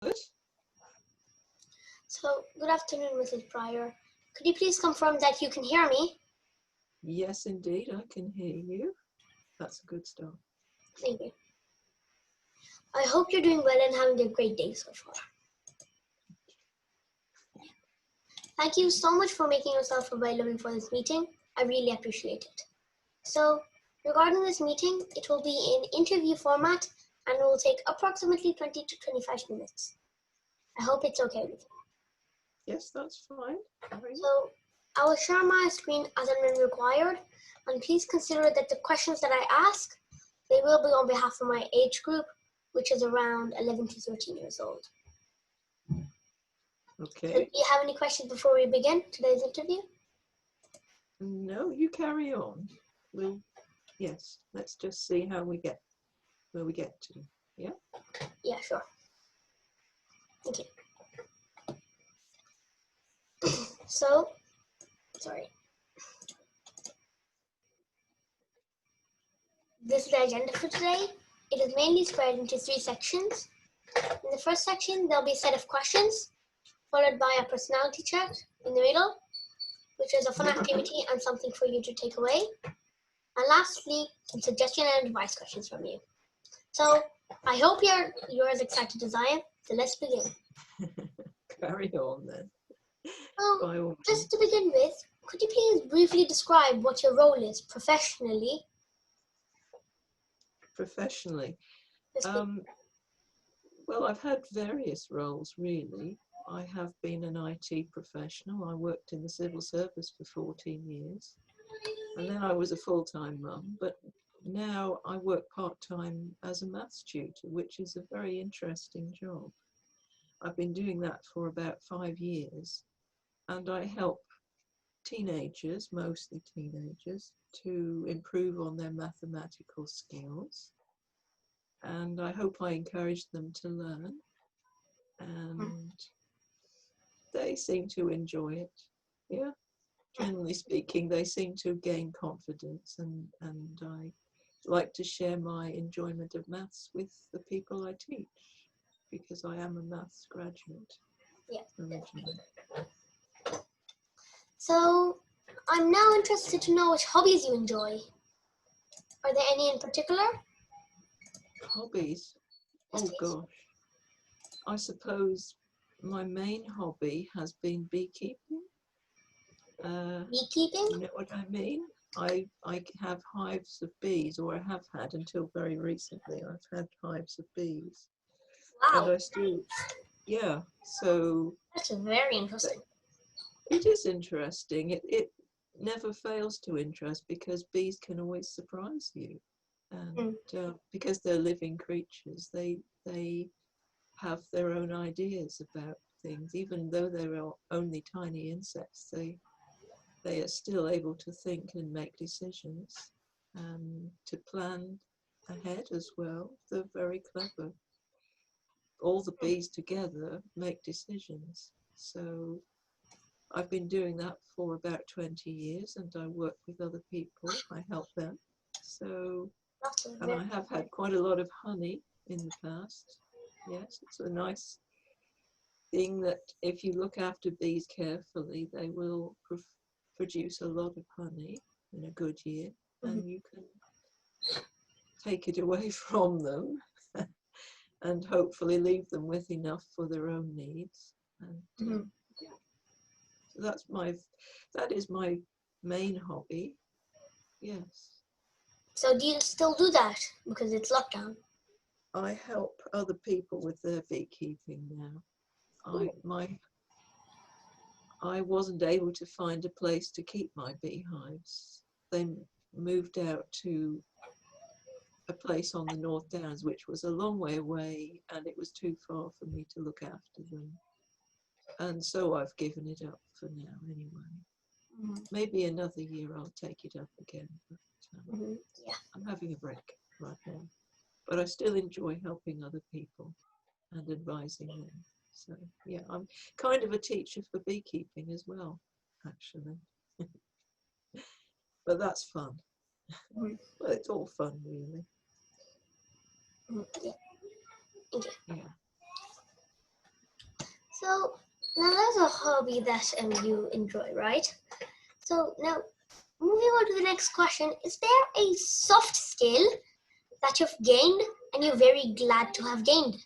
Good. So, good afternoon, Mrs. Prior. Could you please confirm that you can hear me? Yes, indeed, I can hear you. That's a good start. Thank you. I hope you're doing well and having a great day so far. Thank you so much for making yourself available for this meeting. I really appreciate it. So, regarding this meeting, it will be in interview format and it will take approximately 20 to 25 minutes. I hope it's okay with you. Yes, that's fine. So, I will share my screen as and when required, and please consider that the questions that I ask, they will be on behalf of my age group, which is around 11 to 13 years old. Okay. So do you have any questions before we begin today's interview? No, you carry on. Yes, let's just see how we get, where we get to. Yeah? Yeah, sure. Okay. So, sorry. This is the agenda for today. It is mainly spread into 3 sections. In the first section, there'll be a set of questions, followed by a personality check in the middle, which is a fun activity and something for you to take away. And lastly, some suggestion and advice questions from you. So, I hope you're as excited as I am. So let's begin. Carry on then. So, just to begin with, could you please briefly describe what your role is professionally? Professionally? Well, I've had various roles, really. I have been an IT professional. I worked in the civil service for 14 years. And then I was a full-time mum, but now I work part-time as a maths tutor, which is a very interesting job. I've been doing that for about 5 years, and I help teenagers, mostly teenagers, to improve on their mathematical skills. And I hope I encourage them to learn, and they seem to enjoy it. Yeah. Generally speaking, they seem to gain confidence, and I like to share my enjoyment of maths with the people I teach, because I am a maths graduate. Yeah. Originally. So, I'm now interested to know which hobbies you enjoy. Are there any in particular? Hobbies? Yes, oh please. Gosh. I suppose my main hobby has been beekeeping. Beekeeping? You know what I mean? I have hives of bees, or I have had until very recently. I've had hives of bees. Wow. And I still, yeah, so. That's very interesting. It is interesting. It never fails to interest, because bees can always surprise you. And because they're living creatures, they have their own ideas about things. Even though they're only tiny insects, they are still able to think and make decisions, and to plan ahead as well. They're very clever. All the bees together make decisions. So I've been doing that for about 20 years, and I work with other people. I help them. So, and I have had quite a lot of honey in the past. Yes, it's a nice thing that if you look after bees carefully, they will produce a lot of honey in a good year, and you can take it away from them and hopefully leave them with enough for their own needs. And so that is my main hobby. Yes. So do you still do that because it's lockdown? I help other people with their beekeeping now. I wasn't able to find a place to keep my beehives. They moved out to a place on the North Downs, which was a long way away, and it was too far for me to look after them. And so I've given it up for now anyway. Maybe another year I'll take it up again. But, yeah. I'm having a break right now. But I still enjoy helping other people and advising them. So yeah, I'm kind of a teacher for beekeeping as well, actually. But that's fun. Well, it's all fun, really. Yeah. Okay. Yeah. So now that's a hobby that you enjoy, right? So now moving on to the next question, is there a soft skill that you've gained and you're very glad to have gained?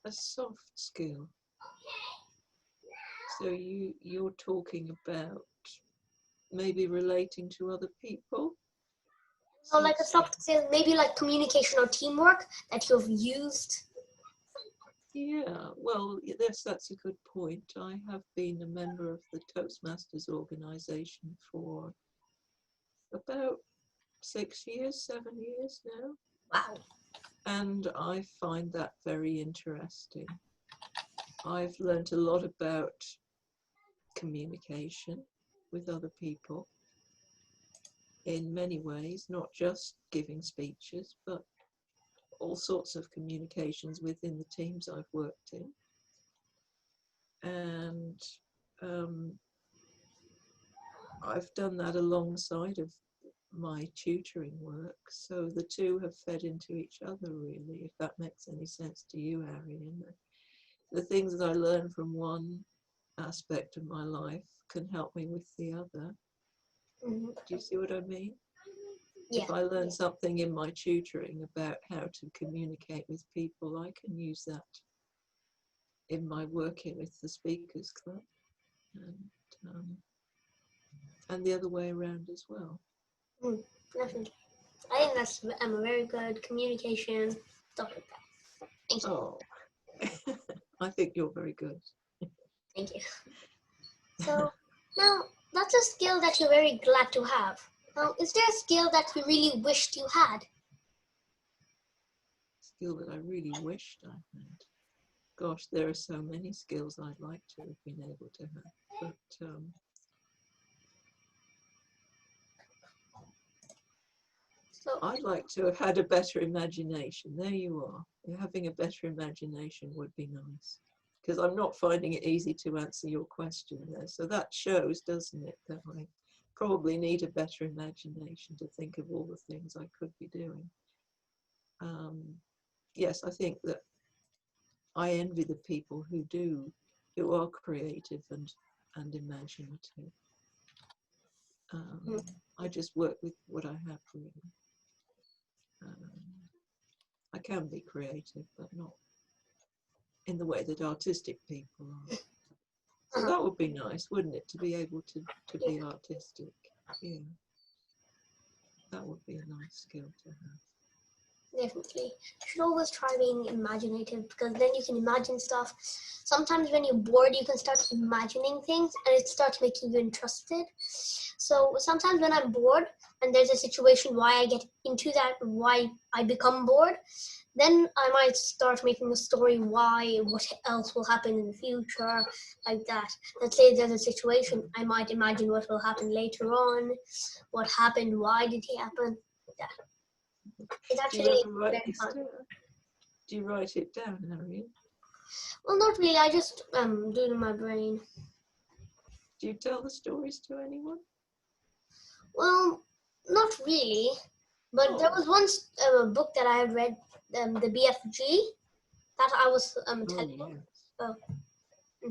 A soft skill. So you're talking about maybe relating to other people? So like a soft skill, maybe like communication or teamwork that you've used. Yeah, well, yes, that's a good point. I have been a member of the Toastmasters organization for about 6 years, 7 years now. Wow. And I find that very interesting. I've learned a lot about communication with other people in many ways, not just giving speeches, but all sorts of communications within the teams I've worked in. And I've done that alongside of my tutoring work. So the two have fed into each other, really, if that makes any sense to you, Arian. The things that I learn from one aspect of my life can help me with the other. Mm-hmm. Do you see what I mean? Yeah. If I learn something in my tutoring about how to communicate with people, I can use that in my working with the Speakers Club, and the other way around as well. Definitely. I think that's a very good communication, stuff like that. Thank you. Oh, I think you're very good. Thank you. So now that's a skill that you're very glad to have. Now, is there a skill that you really wished you had? Skill that I really wished I had. Gosh, there are so many skills I'd like to have been able to have, but I'd like to have had a better imagination. There you are. Having a better imagination would be nice, because I'm not finding it easy to answer your question there. So that shows, doesn't it, that I probably need a better imagination to think of all the things I could be doing. Yes, I think that I envy the people who are creative and imaginative. I just work with what I have, really. I can be creative, but not in the way that artistic people are. So that would be nice, wouldn't it, to be able to be artistic? Yeah, that would be a nice skill to have. Definitely. You should always try being imaginative because then you can imagine stuff. Sometimes when you're bored, you can start imagining things and it starts making you interested. So sometimes when I'm bored and there's a situation why I get into that, why I become bored, then I might start making a story why, what else will happen in the future, like that. Let's say there's a situation, I might imagine what will happen later on, what happened, why did it happen, like that. It's actually very fun. Do you write it down, Harry? Well, not really. I just do it in my brain. Do you tell the stories to anyone? Well, not really. But there was once a book that I had read, the BFG, that I was telling. Yes. Oh,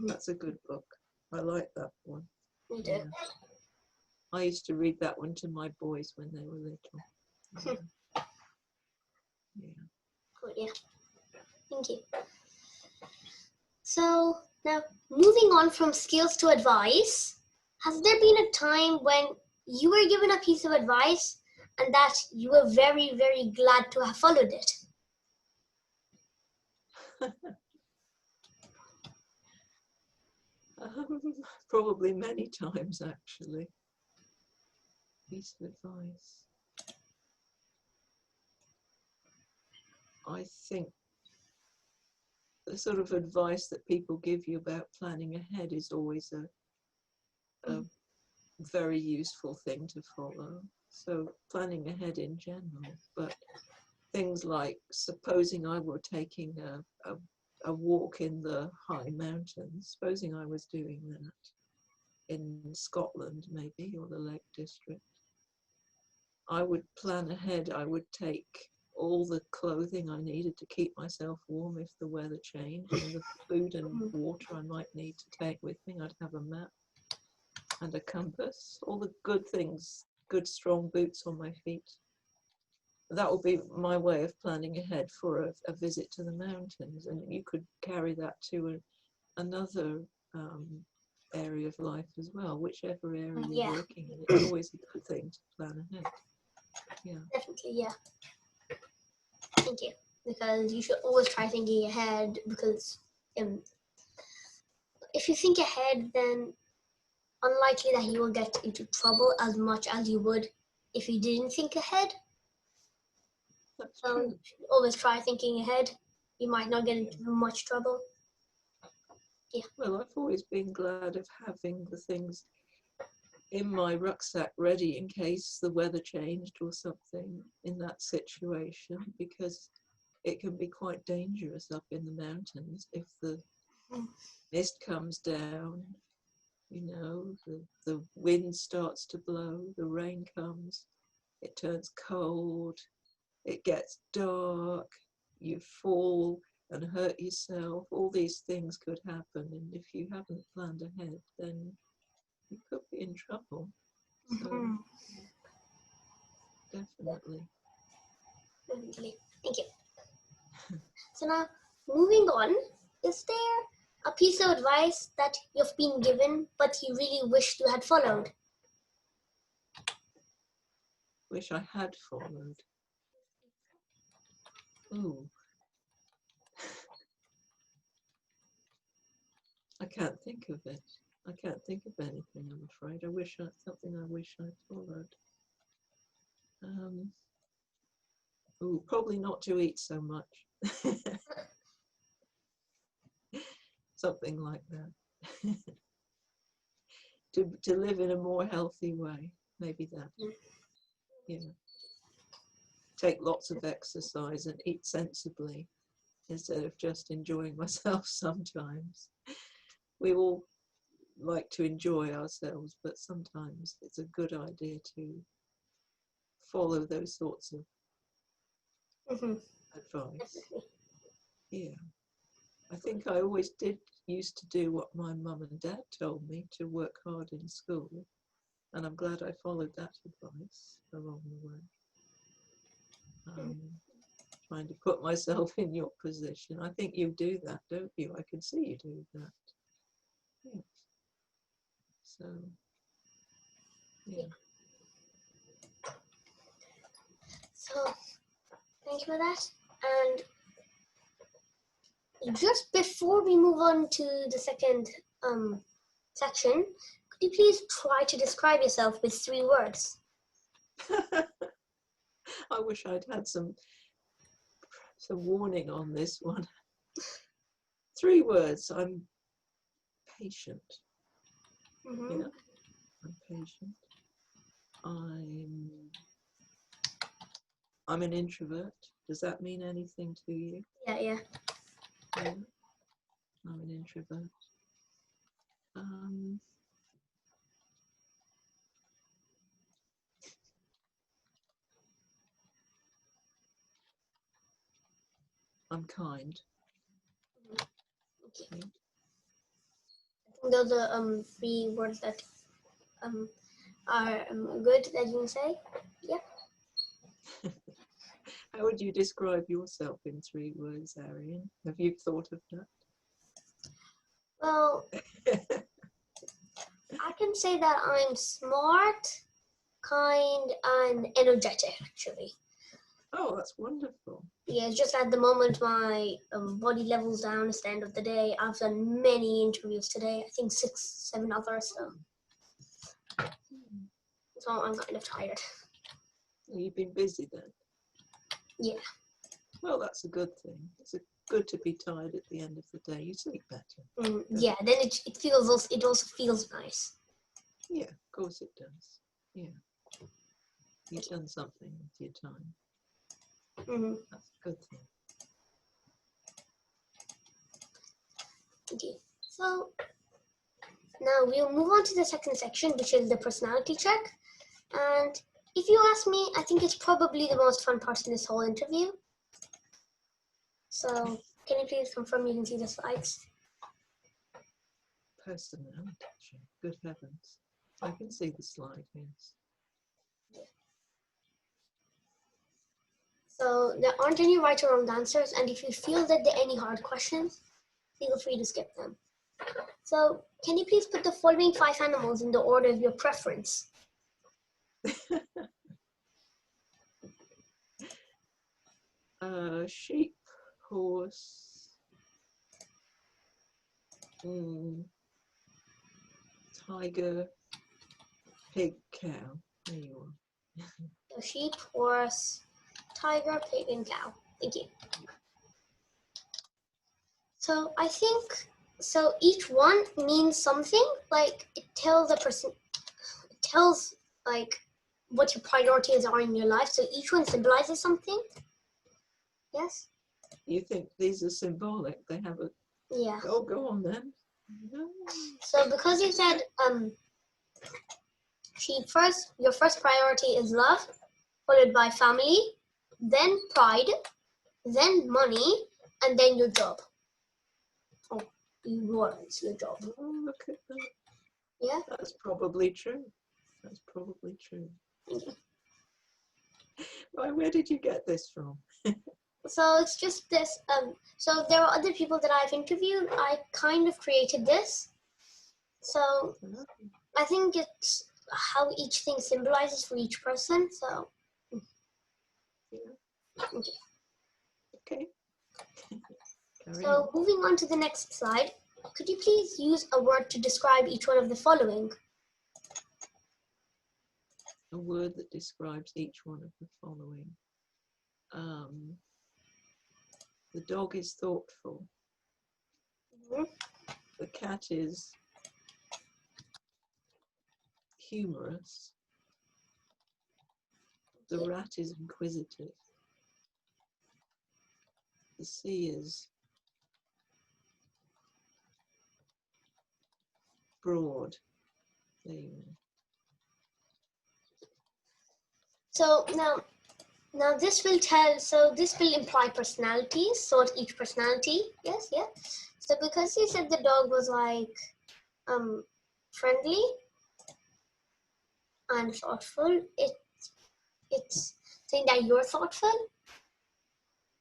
That's a good book. I like that one. Me too. Yeah. I used to read that one to my boys when they were little. Yeah. Good, yeah. Thank you. So now, moving on from skills to advice, has there been a time when you were given a piece of advice and that you were very, very glad to have followed it? Probably many times, actually. Piece of advice. I think the sort of advice that people give you about planning ahead is always a very useful thing to follow. So planning ahead in general, but things like supposing I were taking a walk in the high mountains, supposing I was doing that in Scotland maybe, or the Lake District, I would plan ahead. I would take all the clothing I needed to keep myself warm if the weather changed, and the food and water I might need to take with me. I'd have a map and a compass, all the good things, good strong boots on my feet. That will be my way of planning ahead for a visit to the mountains. And you could carry that to another area of life as well, whichever area you're working in. It's always a good thing to plan ahead. Yeah. Definitely, yeah. Thank you. Because you should always try thinking ahead, because if you think ahead, then unlikely that you will get into trouble as much as you would if you didn't think ahead. That's so true. You should always try thinking ahead. You might not get into much trouble. Yeah. Well, I've always been glad of having the things in my rucksack ready in case the weather changed or something in that situation, because it can be quite dangerous up in the mountains if the mist comes down, you know, the wind starts to blow, the rain comes, it turns cold, it gets dark, you fall and hurt yourself. All these things could happen, and if you haven't planned ahead, then you could be in trouble. So definitely. Thank you. So now, moving on, is there a piece of advice that you've been given but you really wished you had followed? Wish I had followed. Ooh. I can't think of it. I can't think of anything, I'm afraid. Something I wish I'd followed. Probably not to eat so much. Something like that. to live in a more healthy way, maybe that. Yeah. Take lots of exercise and eat sensibly instead of just enjoying myself sometimes. We all like to enjoy ourselves, but sometimes it's a good idea to follow those sorts of advice. Yeah. I think I always used to do what my mum and dad told me, to work hard in school, and I'm glad I followed that advice along the way. Trying to put myself in your position. I think you do that, don't you? I can see you do that. Yes. So, yeah. So, thank you for that. And just before we move on to the second section, could you please try to describe yourself with 3 words? I wish I'd had some warning on this one. 3 words. I'm patient. Yeah, I'm patient. I'm an introvert. Does that mean anything to you? Yeah. Yeah. I'm an introvert. I'm kind. Okay. I think those are 3 words that are good that you can say. Yeah. How would you describe yourself in 3 words, Arian? Have you thought of that? Well, I can say that I'm smart, kind, and energetic, actually. Oh, that's wonderful. Yeah, it's just at the moment my body level's down. It's the end of the day. I've done many interviews today. I think 6, 7 others. So I'm kind of tired. You've been busy then? Yeah. Well, that's a good thing. It's good to be tired at the end of the day. You sleep better. Yeah, then it also feels nice. Yeah, of course it does. Yeah. You've done something with your time. That's a good thing. Okay. So now we'll move on to the second section, which is the personality check. And If you ask me, I think it's probably the most fun part in this whole interview. So, can you please confirm you can see the slides? Personality check. Good heavens. I can see the slide, yes. So, there aren't any right or wrong answers, and if you feel that there are any hard questions, feel free to skip them. So, can you please put the following 5 animals in the order of your preference? Sheep, horse, tiger, pig, cow. There you are. So sheep, horse, tiger, pig, and cow. Thank you. So I think, so each one means something, like it tells a person, it tells like what your priorities are in your life. So each one symbolizes something. Yes? You think these are symbolic? They have a... Yeah. Oh, go on then. No. So because you said sheep first, your first priority is love, followed by family, then pride, then money, and then your job. Oh, it's your job. Oh, look at that. Yeah? That's probably true. That's probably true. Right, where did you get this from? So it's just this. So there are other people that I've interviewed. I kind of created this. So I think it's how each thing symbolizes for each person. So. Yeah. Okay. So moving on to the next slide, could you please use a word to describe each one of the following? A word that describes each one of the following. The dog is thoughtful. Mm-hmm. The cat is humorous. The rat is inquisitive. The sea is broad. There you are. So now this will tell, so this will imply personalities, sort each personality. Yes, yeah. So because you said the dog was like friendly and thoughtful, it's saying that you're thoughtful,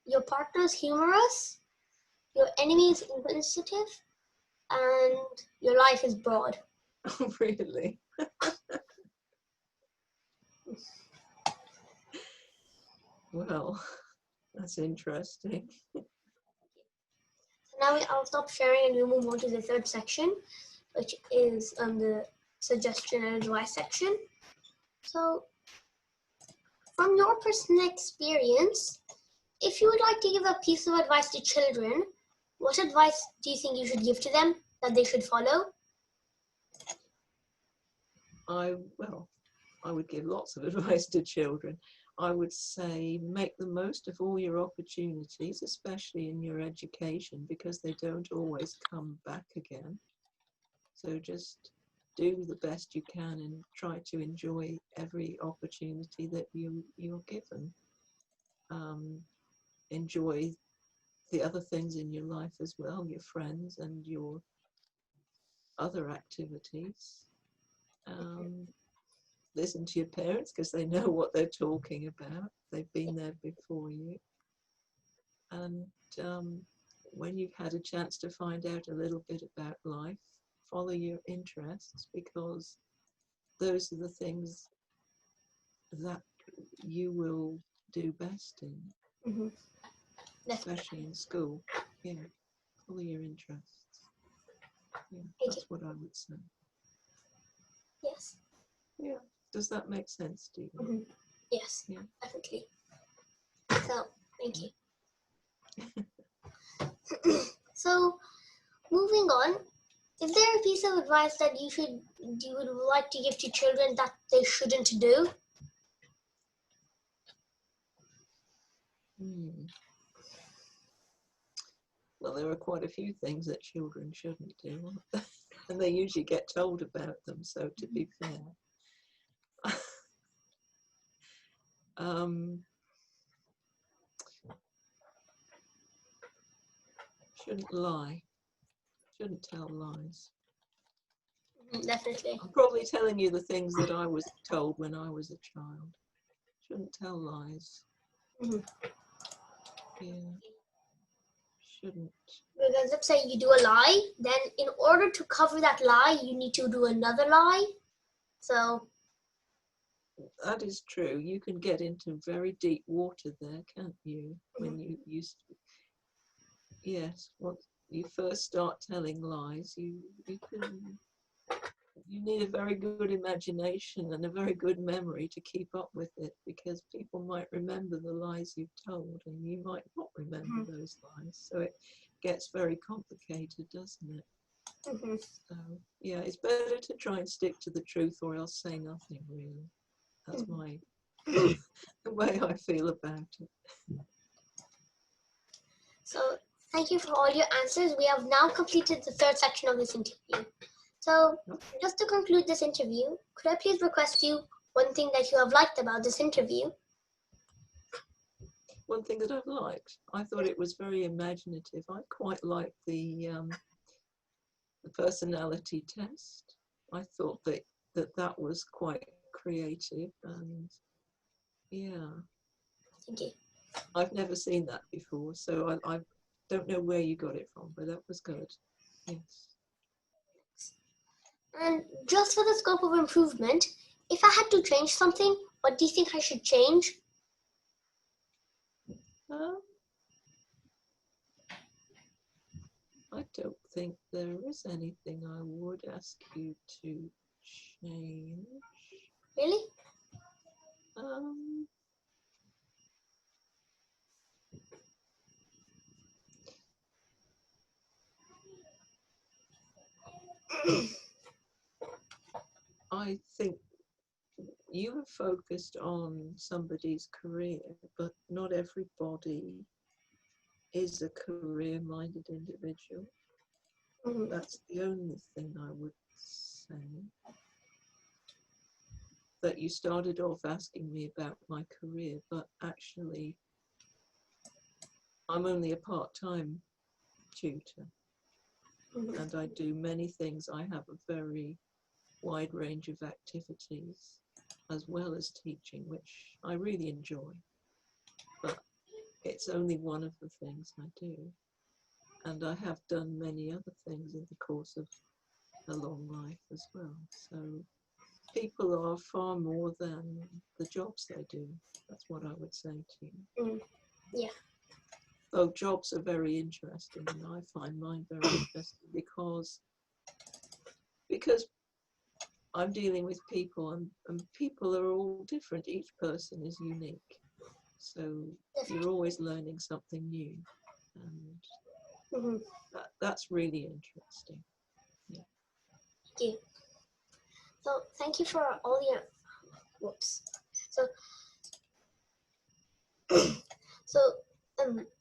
your partner's humorous, your enemy is inquisitive, and your life is broad. Oh, really? Well, that's interesting. So now I'll stop sharing and we'll move on to the third section, which is the suggestion and advice section. So from your personal experience, if you would like to give a piece of advice to children, what advice do you think you should give to them that they should follow? I would give lots of advice to children. I would say make the most of all your opportunities, especially in your education, because they don't always come back again. So just do the best you can and try to enjoy every opportunity that you're given. Enjoy the other things in your life as well, your friends and your other activities. Listen to your parents because they know what they're talking about. They've been there before you. And when you've had a chance to find out a little bit about life, follow your interests, because those are the things that you will do best in, especially in school. Yeah, follow your interests. Yeah, that's what I would say. Yes. Yeah. Does that make sense to you? Yes, yeah. Definitely. So, thank you. So, moving on, is there a piece of advice that you would like to give to children that they shouldn't do? Well, there are quite a few things that children shouldn't do, and they usually get told about them, so to be fair. Shouldn't lie. Shouldn't tell lies. Definitely. I'm probably telling you the things that I was told when I was a child. Shouldn't tell lies. Yeah. Shouldn't. Because let's say you do a lie, then in order to cover that lie, you need to do another lie. So that is true. You can get into very deep water there, can't you? When you used to, yes, once you first start telling lies, you need a very good imagination and a very good memory to keep up with it, because people might remember the lies you've told and you might not remember those lies. So it gets very complicated, doesn't it? So yeah, it's better to try and stick to the truth or else say nothing, really. That's my the way I feel about it. So thank you for all your answers. We have now completed the third section of this interview. So just to conclude this interview, could I please request you one thing that you have liked about this interview? One thing that I've liked, I thought it was very imaginative. I quite liked the personality test. I thought that was quite creative, and yeah. Thank you. I've never seen that before, so I don't know where you got it from, but that was good. Yes. And just for the scope of improvement, if I had to change something, what do you think I should change? I don't think there is anything I would ask you to change. Really? I think you have focused on somebody's career, but not everybody is a career-minded individual. That's the only thing I would say. That you started off asking me about my career, but actually I'm only a part-time tutor, and I do many things. I have a very wide range of activities as well as teaching, which I really enjoy, but it's only one of the things I do. And I have done many other things in the course of a long life as well. So people are far more than the jobs they do. That's what I would say to you. Yeah. Though jobs are very interesting, and I find mine very interesting because I'm dealing with people, and people are all different. Each person is unique. So you're always learning something new. And that's really interesting. Yeah. Thank you. So thank you for all your,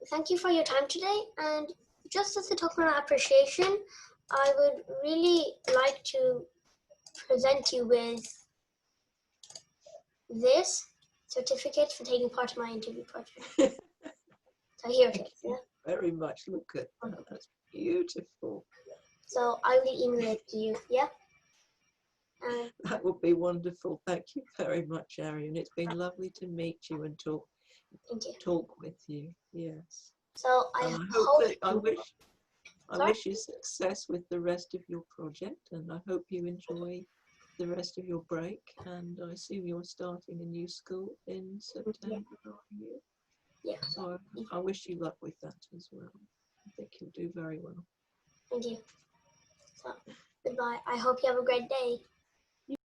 thank you for your time today. And just as a token of appreciation, I would really like to present you with this certificate for taking part in my interview project. So here it is. Yeah? Very much. Look at that. That's beautiful. So I will email it to you. Yeah. That would be wonderful. Thank you very much, Arian. It's been lovely to meet you and talk with you. Yes. So I wish you success with the rest of your project, and I hope you enjoy the rest of your break. And I assume you're starting a new school in September, are you? Yeah. So I wish you luck with that as well. I think you'll do very well. Thank you. So goodbye. I hope you have a great day.